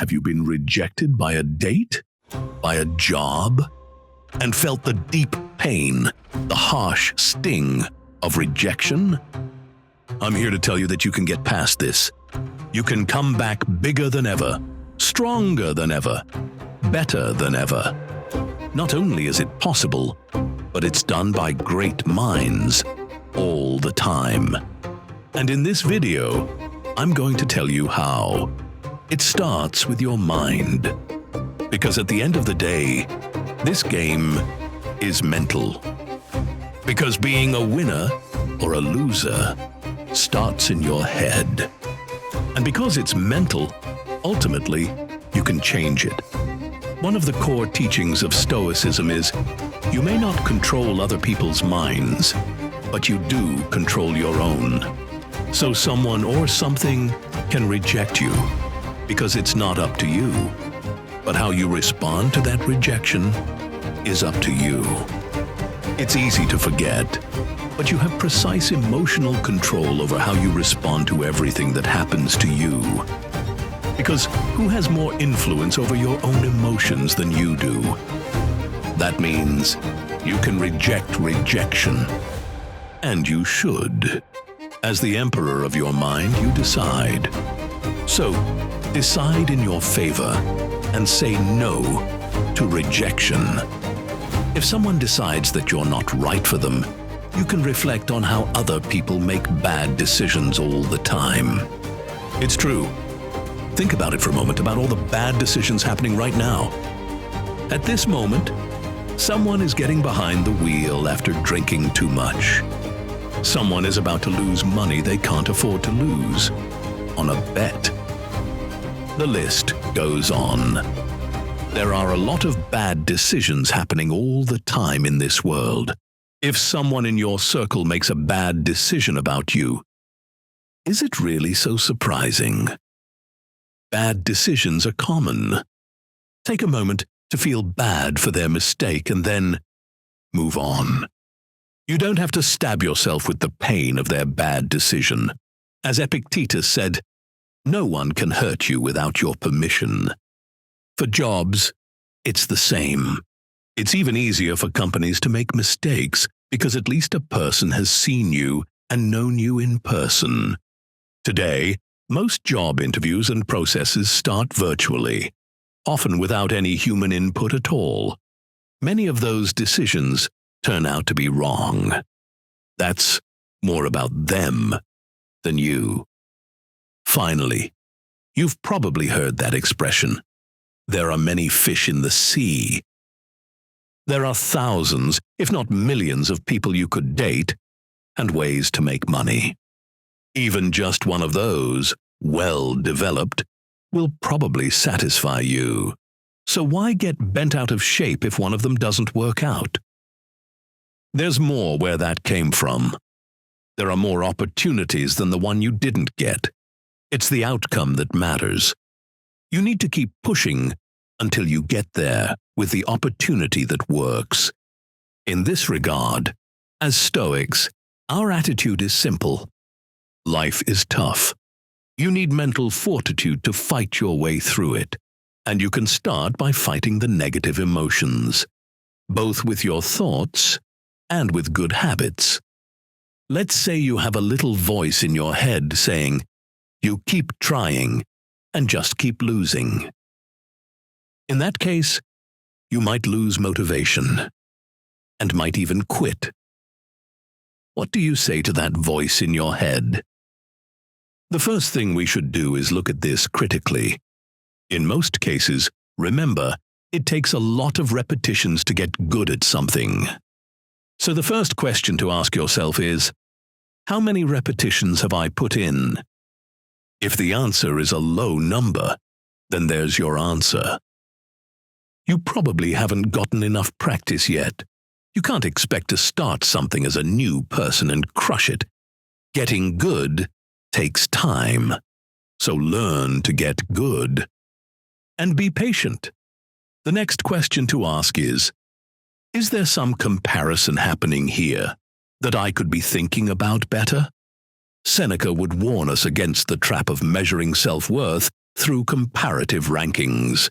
Have you been rejected by a date? By a job? And felt the deep pain, the harsh sting of rejection? I'm here to tell you that you can get past this. You can come back bigger than ever, stronger than ever, better than ever. Not only is it possible, but it's done by great minds all the time. And in this video, I'm going to tell you how. It starts with your mind. Because at the end of the day, this game is mental. Because being a winner or a loser starts in your head. And because it's mental, ultimately, you can change it. One of the core teachings of Stoicism is, you may not control other people's minds, but you do control your own. So someone or something can reject you, because it's not up to you. But how you respond to that rejection is up to you. It's easy to forget, but you have precise emotional control over how you respond to everything that happens to you. Because who has more influence over your own emotions than you do? That means you can reject rejection. And you should. As the emperor of your mind, you decide. So, decide in your favor and say no to rejection. If someone decides that you're not right for them, you can reflect on how other people make bad decisions all the time. It's true. Think about it for a moment, about all the bad decisions happening right now. At this moment, someone is getting behind the wheel after drinking too much. Someone is about to lose money they can't afford to lose on a bet. The list goes on. There are a lot of bad decisions happening all the time in this world. If someone in your circle makes a bad decision about you, is it really so surprising? Bad decisions are common. Take a moment to feel bad for their mistake and then move on. You don't have to stab yourself with the pain of their bad decision. As Epictetus said, no one can hurt you without your permission. For jobs, it's the same. It's even easier for companies to make mistakes because at least a person has seen you and known you in person. Today, most job interviews and processes start virtually, often without any human input at all. Many of those decisions turn out to be wrong. That's more about them than you. Finally, you've probably heard that expression. There are many fish in the sea. There are thousands, if not millions, of people you could date and ways to make money. Even just one of those, well developed, will probably satisfy you. So why get bent out of shape if one of them doesn't work out? There's more where that came from. There are more opportunities than the one you didn't get. It's the outcome that matters. You need to keep pushing until you get there with the opportunity that works. In this regard, as Stoics, our attitude is simple. Life is tough. You need mental fortitude to fight your way through it, and you can start by fighting the negative emotions, both with your thoughts and with good habits. Let's say you have a little voice in your head saying, you keep trying and just keep losing. In that case, you might lose motivation and might even quit. What do you say to that voice in your head? The first thing we should do is look at this critically. In most cases, remember, it takes a lot of repetitions to get good at something. So the first question to ask yourself is, how many repetitions have I put in? If the answer is a low number, then there's your answer. You probably haven't gotten enough practice yet. You can't expect to start something as a new person and crush it. Getting good takes time, so learn to get good. And be patient. The next question to ask is there some comparison happening here that I could be thinking about better? Seneca would warn us against the trap of measuring self-worth through comparative rankings.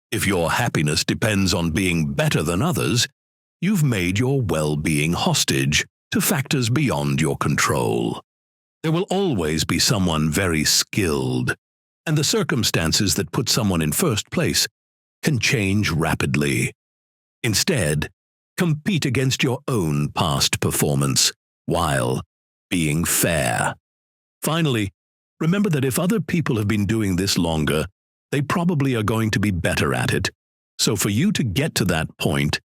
If your happiness depends on being better than others, you've made your well-being hostage to factors beyond your control. There will always be someone very skilled, and the circumstances that put someone in first place can change rapidly. Instead, compete against your own past performance while being fair. Finally, remember that if other people have been doing this longer, they probably are going to be better at it. So for you to get to that point,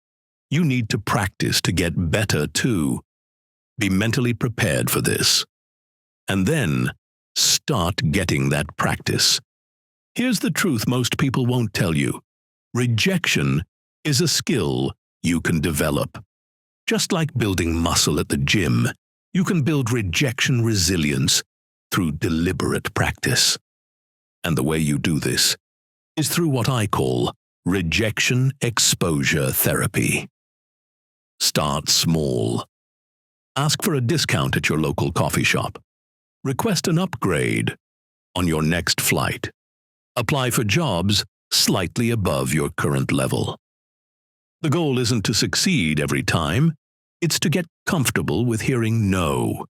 you need to practice to get better too. Be mentally prepared for this. And then, start getting that practice. Here's the truth most people won't tell you. Rejection is a skill you can develop. Just like building muscle at the gym, you can build rejection resilience through deliberate practice. And the way you do this is through what I call rejection exposure therapy. Start small. Ask for a discount at your local coffee shop. Request an upgrade on your next flight. Apply for jobs slightly above your current level. The goal isn't to succeed every time, it's to get comfortable with hearing no.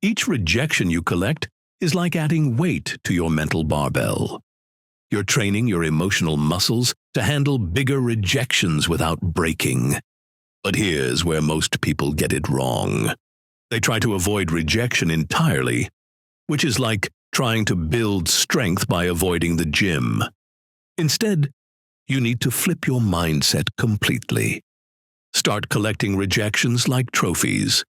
Each rejection you collect is like adding weight to your mental barbell. You're training your emotional muscles to handle bigger rejections without breaking. But here's where most people get it wrong. They try to avoid rejection entirely, which is like trying to build strength by avoiding the gym. Instead, you need to flip your mindset completely. Start collecting rejections like trophies.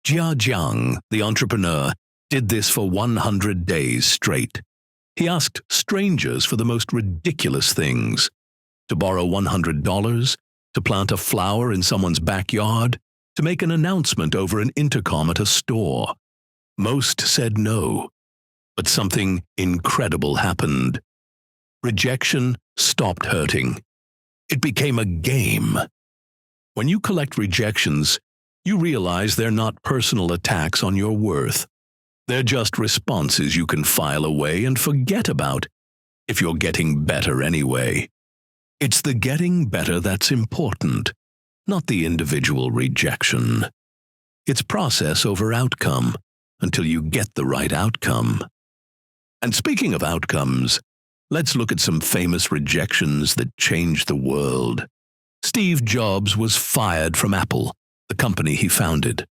Jia Jiang, the entrepreneur, did this for 100 days straight. He asked strangers for the most ridiculous things. To borrow $100, to plant a flower in someone's backyard, to make an announcement over an intercom at a store. Most said no, but something incredible happened. Rejection stopped hurting. It became a game. When you collect rejections, you realize they're not personal attacks on your worth. They're just responses you can file away and forget about if you're getting better anyway. It's the getting better that's important, not the individual rejection. It's process over outcome until you get the right outcome. And speaking of outcomes, let's look at some famous rejections that changed the world. Steve Jobs was fired from Apple, the company he founded.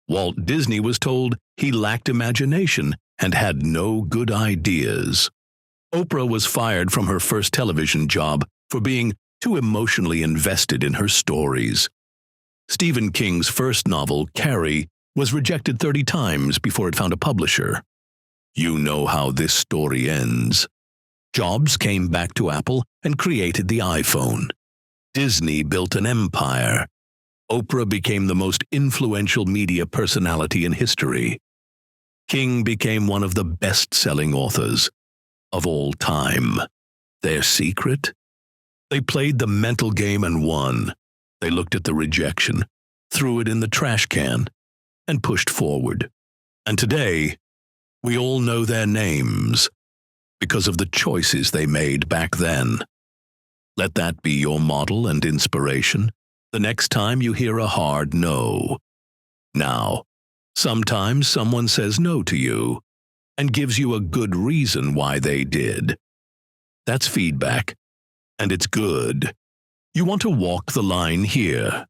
Walt Disney was told he lacked imagination and had no good ideas. Oprah was fired from her first television job for being too emotionally invested in her stories. Stephen King's first novel, Carrie, was rejected 30 times before it found a publisher. You know how this story ends. Jobs came back to Apple and created the iPhone. Disney built an empire. Oprah became the most influential media personality in history. King became one of the best-selling authors of all time. Their secret? They played the mental game and won. They looked at the rejection, threw it in the trash can, and pushed forward. And today, we all know their names because of the choices they made back then. Let that be your model and inspiration the next time you hear a hard no. Now, sometimes someone says no to you and gives you a good reason why they did. That's feedback, and it's good. You want to walk the line here.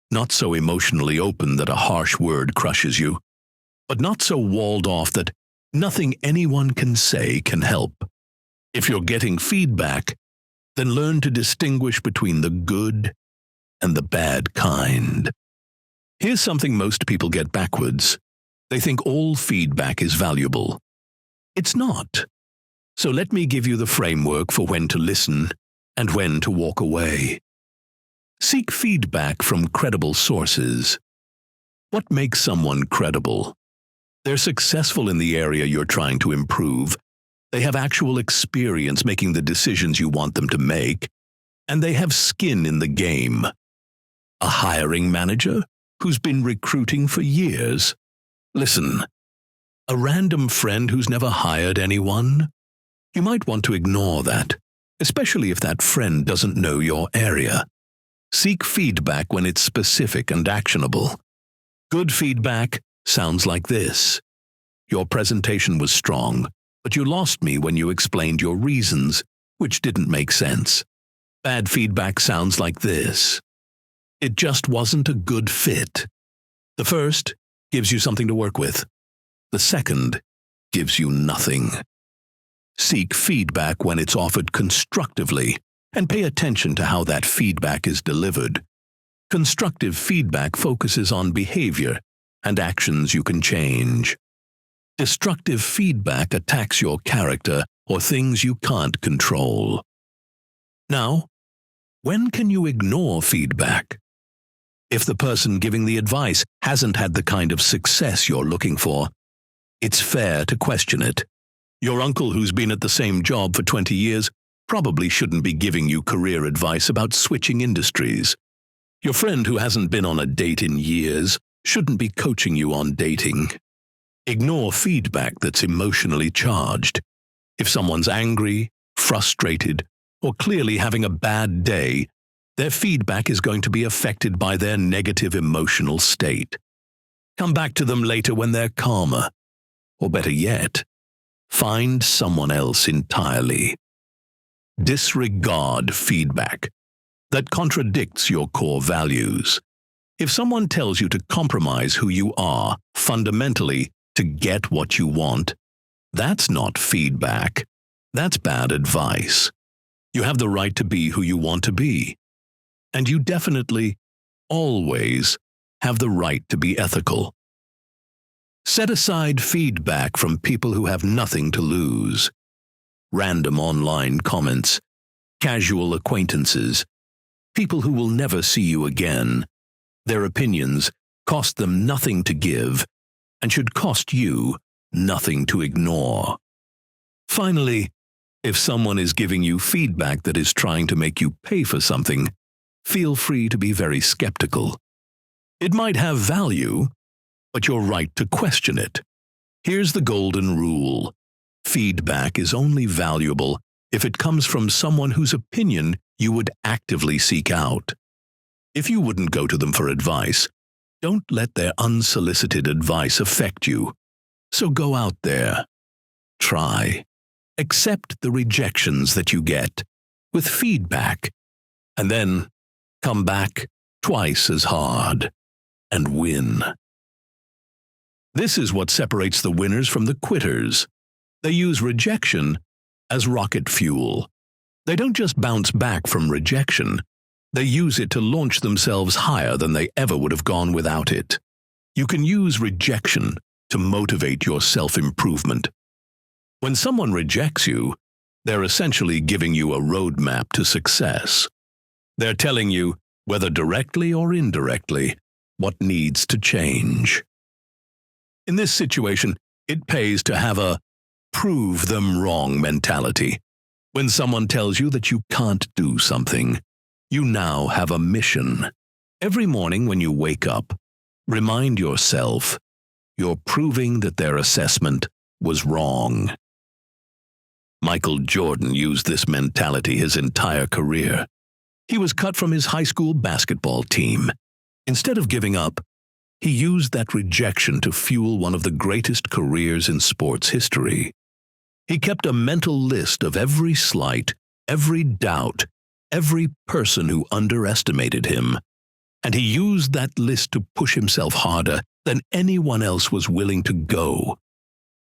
Not so emotionally open that a harsh word crushes you, but not so walled off that nothing anyone can say can help. If you're getting feedback, then learn to distinguish between the good and the bad kind. Here's something most people get backwards. They think all feedback is valuable. It's not. So let me give you the framework for when to listen and when to walk away. Seek feedback from credible sources. What makes someone credible? They're successful in the area you're trying to improve. They have actual experience making the decisions you want them to make, and they have skin in the game. A hiring manager who's been recruiting for years? Listen, a random friend who's never hired anyone? You might want to ignore that, especially if that friend doesn't know your area. Seek feedback when it's specific and actionable. Good feedback sounds like this. Your presentation was strong, but you lost me when you explained your reasons, which didn't make sense. Bad feedback sounds like this. It just wasn't a good fit. The first gives you something to work with. The second gives you nothing. Seek feedback when it's offered constructively, and pay attention to how that feedback is delivered. Constructive feedback focuses on behavior and actions you can change. Destructive feedback attacks your character or things you can't control. Now, when can you ignore feedback? If the person giving the advice hasn't had the kind of success you're looking for, it's fair to question it. Your uncle who's been at the same job for 20 years probably shouldn't be giving you career advice about switching industries. Your friend who hasn't been on a date in years shouldn't be coaching you on dating. Ignore feedback that's emotionally charged. If someone's angry, frustrated, or clearly having a bad day, their feedback is going to be affected by their negative emotional state. Come back to them later when they're calmer. Or better yet, find someone else entirely. Disregard feedback that contradicts your core values. If someone tells you to compromise who you are fundamentally to get what you want, that's not feedback. That's bad advice. You have the right to be who you want to be. And you definitely, always, have the right to be ethical. Set aside feedback from people who have nothing to lose. Random online comments, casual acquaintances, people who will never see you again. Their opinions cost them nothing to give and should cost you nothing to ignore. Finally, if someone is giving you feedback that is trying to make you pay for something, feel free to be very skeptical. It might have value, but you're right to question it. Here's the golden rule. Feedback is only valuable if it comes from someone whose opinion you would actively seek out. If you wouldn't go to them for advice, don't let their unsolicited advice affect you. So go out there. Try. Accept the rejections that you get with feedback, and then come back twice as hard and win. This is what separates the winners from the quitters. They use rejection as rocket fuel. They don't just bounce back from rejection. They use it to launch themselves higher than they ever would have gone without it. You can use rejection to motivate your self-improvement. When someone rejects you, they're essentially giving you a roadmap to success. They're telling you, whether directly or indirectly, what needs to change. In this situation, it pays to have a prove them wrong mentality. When someone tells you that you can't do something, you now have a mission. Every morning when you wake up, remind yourself you're proving that their assessment was wrong. Michael Jordan used this mentality his entire career. He was cut from his high school basketball team. Instead of giving up, he used that rejection to fuel one of the greatest careers in sports history. He kept a mental list of every slight, every doubt, every person who underestimated him, and he used that list to push himself harder than anyone else was willing to go.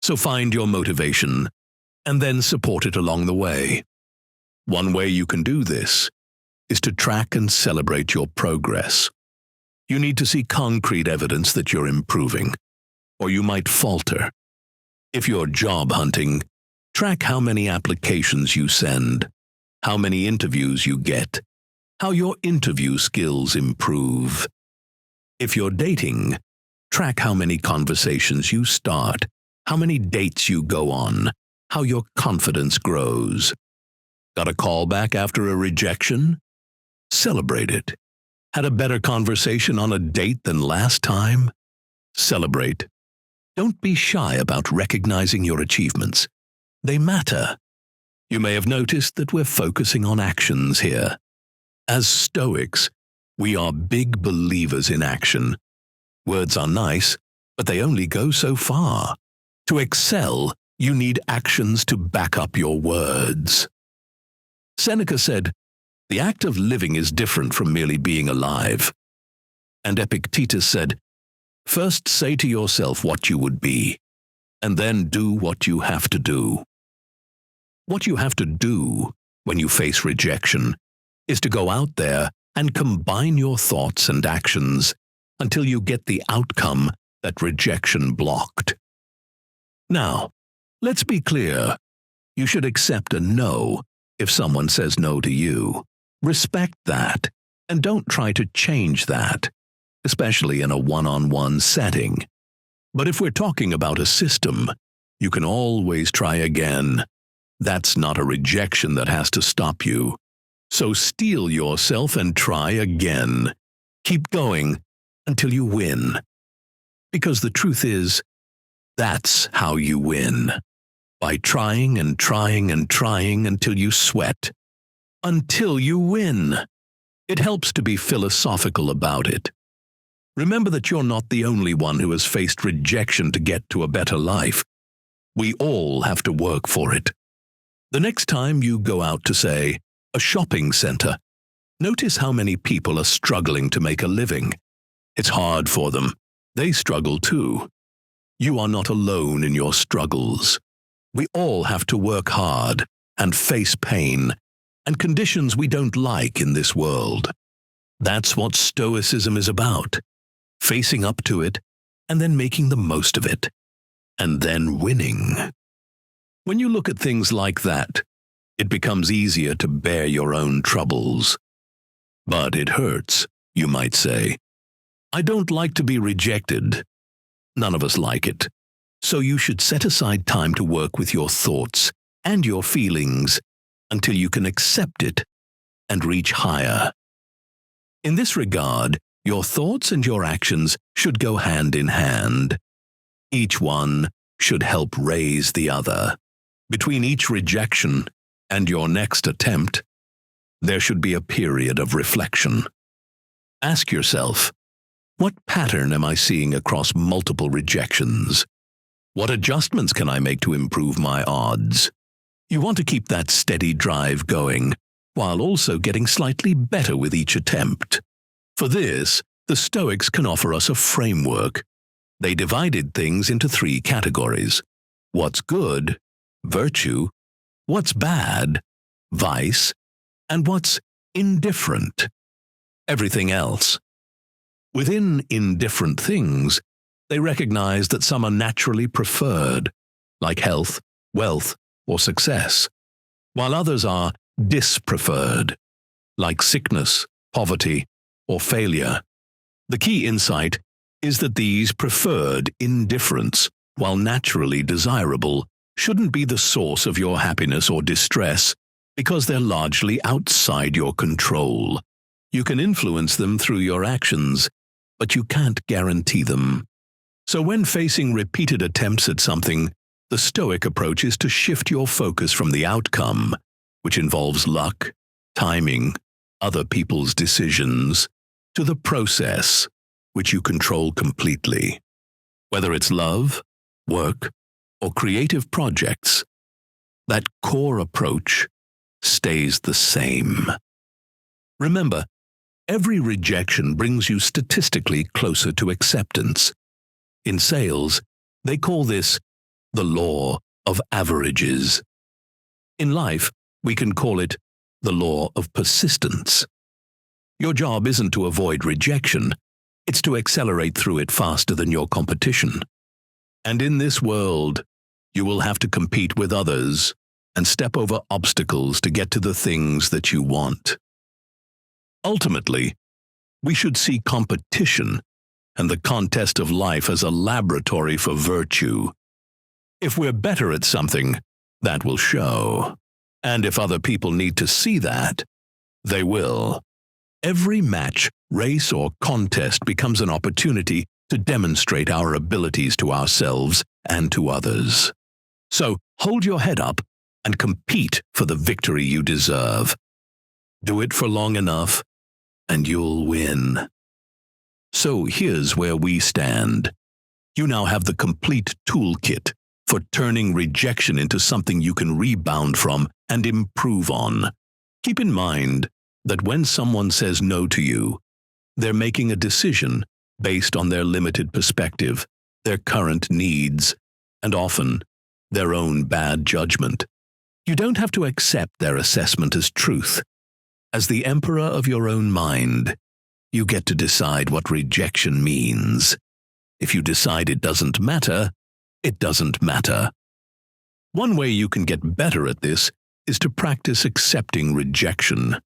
So find your motivation, and then support it along the way. One way you can do this is to track and celebrate your progress. You need to see concrete evidence that you're improving, or you might falter. If you're job hunting, track how many applications you send, how many interviews you get, how your interview skills improve. If you're dating, track how many conversations you start, how many dates you go on, how your confidence grows. Got a call back after a rejection? Celebrate it. Had a better conversation on a date than last time? Celebrate. Don't be shy about recognizing your achievements. They matter. You may have noticed that we're focusing on actions here. As Stoics, we are big believers in action. Words are nice, but they only go so far. To excel, you need actions to back up your words. Seneca said, "The act of living is different from merely being alive." And Epictetus said, "First say to yourself what you would be, and then do what you have to do." What you have to do when you face rejection is to go out there and combine your thoughts and actions until you get the outcome that rejection blocked. Now, let's be clear. You should accept a no if someone says no to you. Respect that, and don't try to change that, especially in a one-on-one setting. But if we're talking about a system, you can always try again. That's not a rejection that has to stop you. So steel yourself and try again. Keep going until you win. Because the truth is, that's how you win. By trying and trying and trying until you sweat. Until you win. It helps to be philosophical about it. Remember that you're not the only one who has faced rejection to get to a better life. We all have to work for it. The next time you go out to, say, a shopping center, notice how many people are struggling to make a living. It's hard for them. They struggle too. You are not alone in your struggles. We all have to work hard and face pain and conditions we don't like in this world. That's what Stoicism is about. Facing up to it and then making the most of it. And then winning. When you look at things like that, it becomes easier to bear your own troubles. But it hurts, you might say. I don't like to be rejected. None of us like it. So you should set aside time to work with your thoughts and your feelings until you can accept it and reach higher. In this regard, your thoughts and your actions should go hand in hand. Each one should help raise the other. Between each rejection and your next attempt, there should be a period of reflection. Ask yourself, what pattern am I seeing across multiple rejections? What adjustments can I make to improve my odds? You want to keep that steady drive going, while also getting slightly better with each attempt. For this, the Stoics can offer us a framework. They divided things into 3 categories. What's good, virtue, what's bad, vice, and what's indifferent, everything else. Within indifferent things, they recognize that some are naturally preferred, like health, wealth, or success, while others are dispreferred, like sickness, poverty, or failure. The key insight is that these preferred indifferents, while naturally desirable, shouldn't be the source of your happiness or distress because they're largely outside your control. You can influence them through your actions, but you can't guarantee them. So when facing repeated attempts at something, the Stoic approach is to shift your focus from the outcome, which involves luck, timing, other people's decisions, to the process, which you control completely. Whether it's love, work, or creative projects, that core approach stays the same. Remember, every rejection brings you statistically closer to acceptance. In sales, they call this the law of averages. In life, we can call it the law of persistence. Your job isn't to avoid rejection, it's to accelerate through it faster than your competition. And in this world, you will have to compete with others and step over obstacles to get to the things that you want. Ultimately, we should see competition and the contest of life as a laboratory for virtue. If we're better at something, that will show. And if other people need to see that, they will. Every match, race, or contest becomes an opportunity to demonstrate our abilities to ourselves and to others. So hold your head up and compete for the victory you deserve. Do it for long enough, and you'll win. So here's where we stand. You now have the complete toolkit for turning rejection into something you can rebound from and improve on. Keep in mind that when someone says no to you, they're making a decision based on their limited perspective, their current needs, and often their own bad judgment. You don't have to accept their assessment as truth. As the emperor of your own mind, you get to decide what rejection means. If you decide it doesn't matter, it doesn't matter. One way you can get better at this is to practice accepting rejection.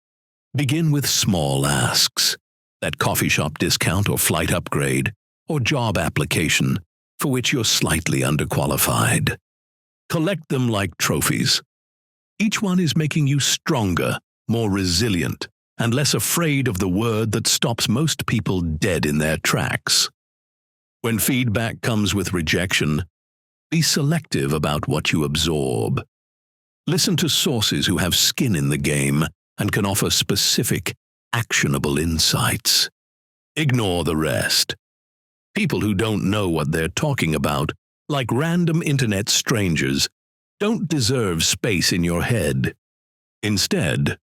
Begin with small asks, that coffee shop discount or flight upgrade, or job application for which you're slightly underqualified. Collect them like trophies. Each one is making you stronger, more resilient, and less afraid of the word that stops most people dead in their tracks. When feedback comes with rejection, be selective about what you absorb. Listen to sources who have skin in the game and can offer specific, actionable insights. Ignore the rest. People who don't know what they're talking about, like random internet strangers, don't deserve space in your head. Instead,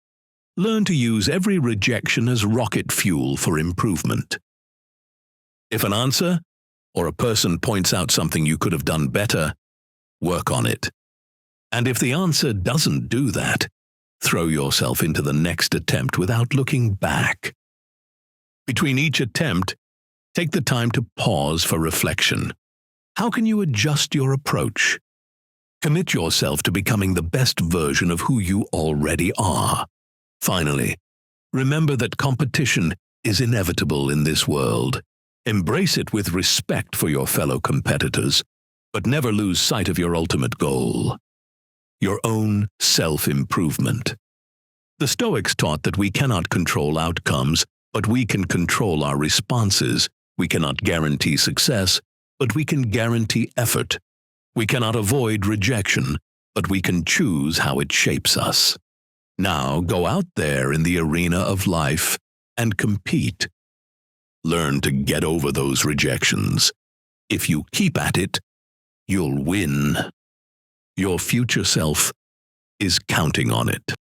learn to use every rejection as rocket fuel for improvement. If an answer or a person points out something you could have done better, work on it. And if the answer doesn't do that, throw yourself into the next attempt without looking back. Between each attempt, take the time to pause for reflection. How can you adjust your approach? Commit yourself to becoming the best version of who you already are. Finally, remember that competition is inevitable in this world. Embrace it with respect for your fellow competitors, but never lose sight of your ultimate goal: your own self-improvement. The Stoics taught that we cannot control outcomes, but we can control our responses. We cannot guarantee success, but we can guarantee effort. We cannot avoid rejection, but we can choose how it shapes us. Now go out there in the arena of life and compete. Learn to get over those rejections. If you keep at it, you'll win. Your future self is counting on it.